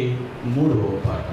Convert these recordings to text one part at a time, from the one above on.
మూడవ పాట.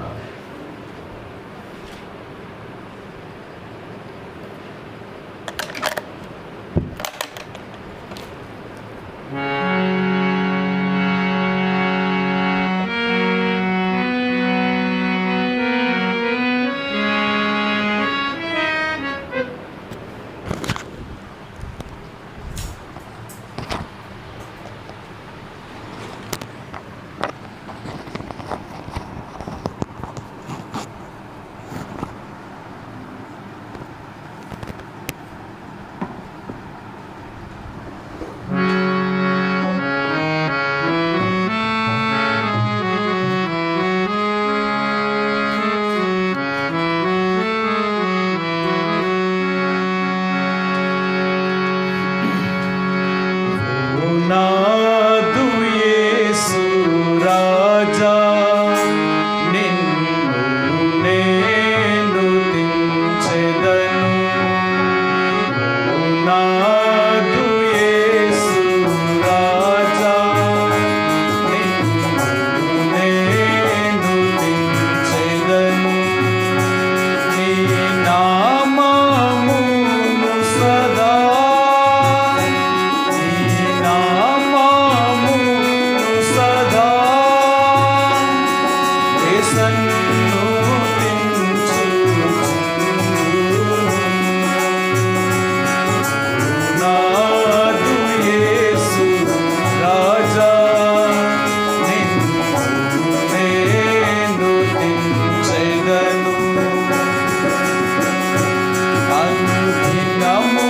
అనుదినము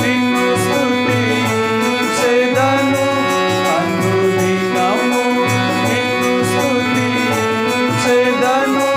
నిన్ను స్తుతించెదను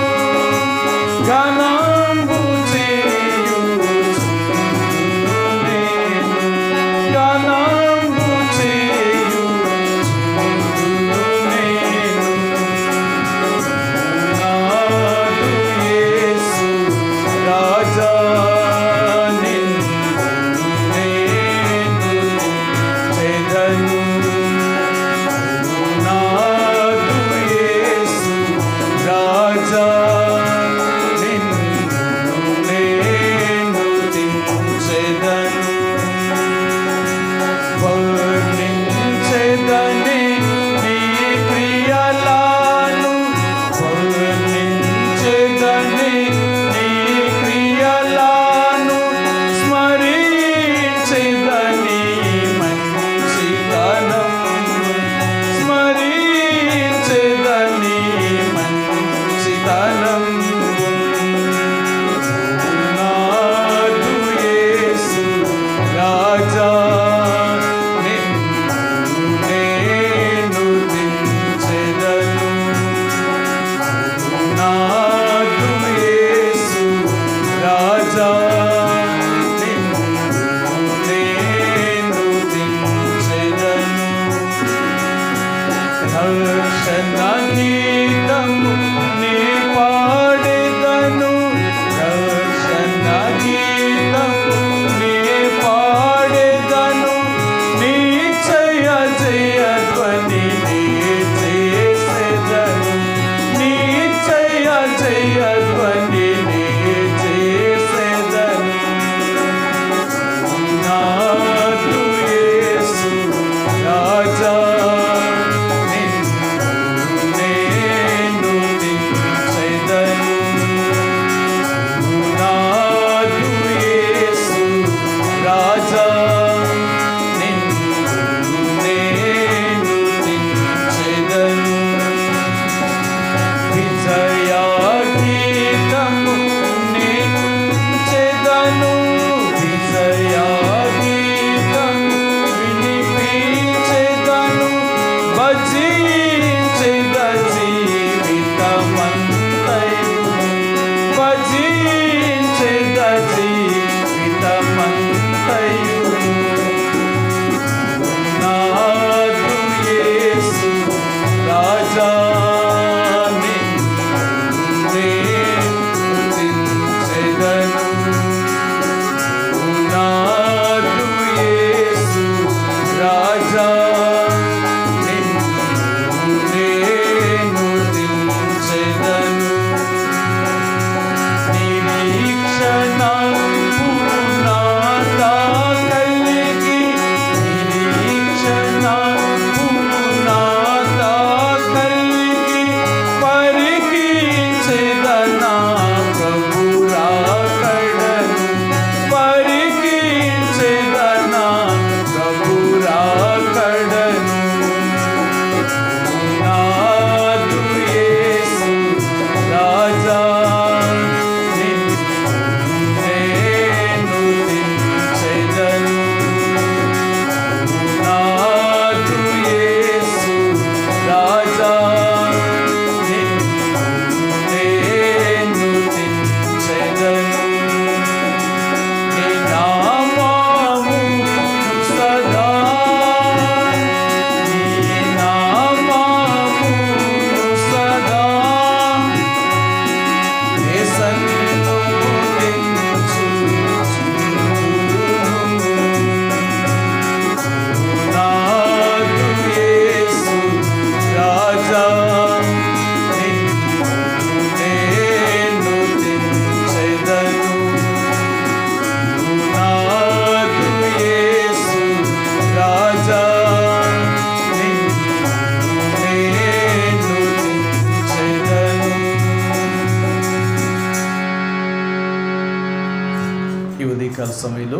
ఉదయకాల సమయంలో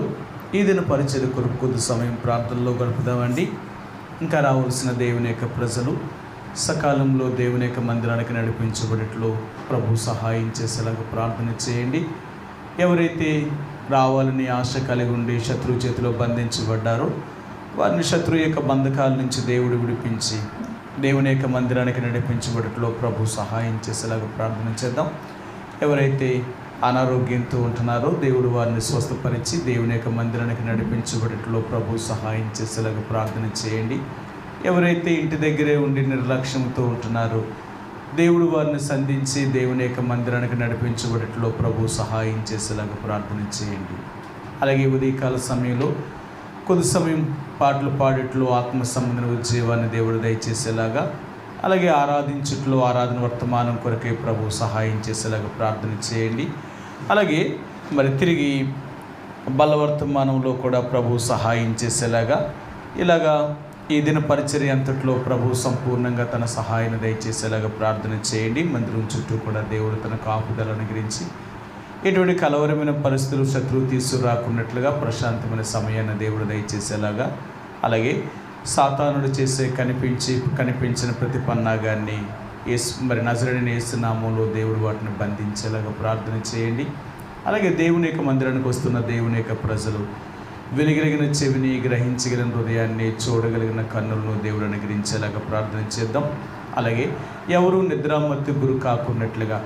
ఈ దిన పరిచర్య కొరకు కొద్ది సమయం ప్రార్థనలో గడుపుదామండి. ఇంకా రావాల్సిన దేవుని యొక్క ప్రజలు సకాలంలో దేవుని యొక్క మందిరానికి నడిపించబడిట్లో ప్రభు సహాయం చేసేలాగా ప్రార్థన చేయండి. ఎవరైతే రావాలని ఆశ కలిగి ఉండి శత్రువు చేతిలో బంధించబడ్డారో వారిని శత్రువు యొక్క బంధకాల నుంచి దేవుడు విడిపించి దేవుని యొక్క మందిరానికి నడిపించబడిట్లో ప్రభు సహాయం చేసేలాగా ప్రార్థన చేద్దాం. ఎవరైతే అనారోగ్యంతో ఉంటున్నారో దేవుడు వారిని స్వస్థపరిచి దేవుని యొక్క మందిరానికి నడిపించబడిట్లో ప్రభు సహాయం చేసేలాగా ప్రార్థన చేయండి. ఎవరైతే ఇంటి దగ్గరే ఉండి నిర్లక్ష్యంతో ఉంటున్నారో దేవుడు వారిని సంధించి దేవుని యొక్క మందిరానికి నడిపించబడిట్లో ప్రభు సహాయం చేసేలాగా ప్రార్థన చేయండి. అలాగే ఉదయకాల సమయంలో కొద్ది సమయం పాటలు పాడేట్లో ఆత్మ సంబంధన ఉద్యోగాన్ని దేవుడు దయచేసేలాగా, అలాగే ఆరాధించుట్లో ఆరాధన వర్తమానం కొరకే ప్రభు సహాయం చేసేలాగా ప్రార్థన చేయండి. అలాగే మరి తిరిగి బలవర్తమానంలో కూడా ప్రభు సహాయం చేసేలాగా ఇలాగా ఈ దిన పరిచర్య అంతట్లో ప్రభు సంపూర్ణంగా తన సహాయాన్ని దయచేసేలాగా ప్రార్థన చేయండి. మందిరం చుట్టూ కూడా దేవుడు తన కాపుదలను గురించి ఎటువంటి కలవరమైన పరిస్థితులు శత్రువు తీసుకురాకున్నట్లుగా ప్రశాంతమైన సమయాన్ని దేవుడు దయచేసేలాగా, అలాగే సాతానుడు చేసే కనిపించిన ప్రతి పన్నాగాన్ని మరి నజరేయుడైన యేసు నామములో దేవుడు వాటిని బంధించేలాగా ప్రార్థన చేయండి. అలాగే దేవుని యొక్క మందిరానికి వస్తున్న దేవుని యొక్క ప్రజలు వినగలిగిన చెవిని, గ్రహించగలిగిన హృదయాన్ని, చూడగలిగిన కన్నులను దేవుడు అనుగ్రహించేలాగా ప్రార్థన చేద్దాం. అలాగే ఎవరు నిద్రామత్తు గురి కాకున్నట్లుగా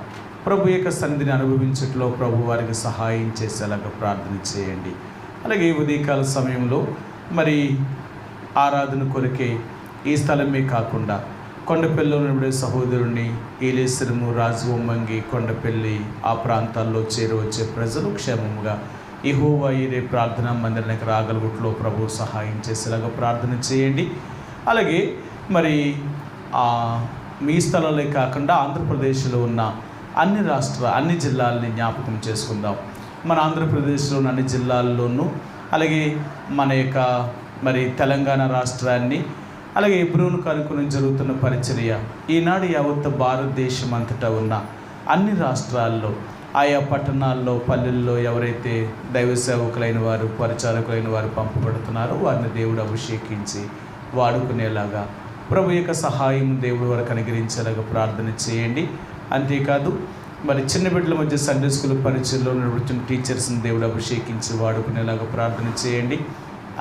ప్రభు యొక్క సన్నిధిని అనుభవించట్లో ప్రభు వారికి సహాయం చేసేలాగా ప్రార్థన చేయండి. అలాగే ఉదయకాల సమయంలో మరి ఆరాధన కొరకే ఈ స్థలమే కాకుండా కొండపల్లిలో నిలబడే సహోదరుని ఏలేశ్వరము, రాజవొమ్మంగి, కొండపల్లి ఆ ప్రాంతాల్లో చేరవచ్చే ప్రజలు క్షేమముగా యెహోవా ఈరే ప్రార్థనా మందిరానికి రాగలుగుట్లో ప్రభు సహాయం చేసేలాగా ప్రార్థన చేయండి. అలాగే మరి మీ స్థలాలే కాకుండా ఆంధ్రప్రదేశ్లో ఉన్న అన్ని జిల్లాలని జ్ఞాపకం చేసుకుందాం. మన ఆంధ్రప్రదేశ్లో ఉన్న అన్ని జిల్లాల్లోనూ, అలాగే మన యొక్క మరి తెలంగాణ రాష్ట్రాన్ని, అలాగే హెబ్రోను కనుకొని జరుగుతున్న పరిచర్య ఈనాడు యావత్ భారతదేశం అంతటా ఉన్న అన్ని రాష్ట్రాల్లో ఆయా పట్టణాల్లో, పల్లెల్లో ఎవరైతే దైవ సేవకులైన వారు, పరిచారకులైన వారు పంపబడుతున్నారో వారిని దేవుడు అభిషేకించి వాడుకునేలాగా ప్రభు యొక్క సహాయం దేవుడు వారికి అనుగ్రహించేలాగా ప్రార్థన చేయండి. అంతేకాదు మరి చిన్న బిడ్డల మధ్య సండే స్కూల్ పరిచయలో నడుపుతున్న టీచర్స్ని దేవుడు అభిషేకించి వాడుకునేలాగా ప్రార్థన చేయండి.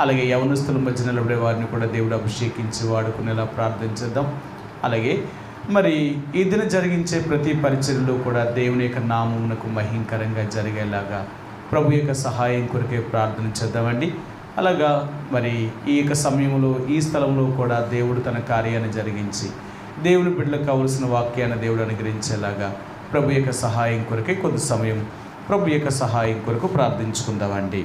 అలాగే యవనస్తుల మధ్య నిలబడే వారిని కూడా దేవుడు అభిషేకించి వాడుకునేలా ప్రార్థన చేద్దాం. అలాగే మరి ఈ దిన జరిగించే ప్రతి పరిచర్యలో కూడా దేవుని యొక్క నామమునకు మహింకరంగా జరిగేలాగా ప్రభు యొక్క సహాయం కొరకే ప్రార్థన చేద్దామండి. అలాగా మరి ఈ యొక్క సమయంలో ఈ స్థలంలో కూడా దేవుడు తన కార్యాన్ని జరిగించి దేవుని బిడ్డలకు కావలసిన వాక్యాన్ని దేవుడు అనుగ్రహించేలాగా ప్రభు యొక్క సహాయం కొరకే కొద్ది సమయం ప్రభు యొక్క సహాయం కొరకు ప్రార్థించుకుందామండి.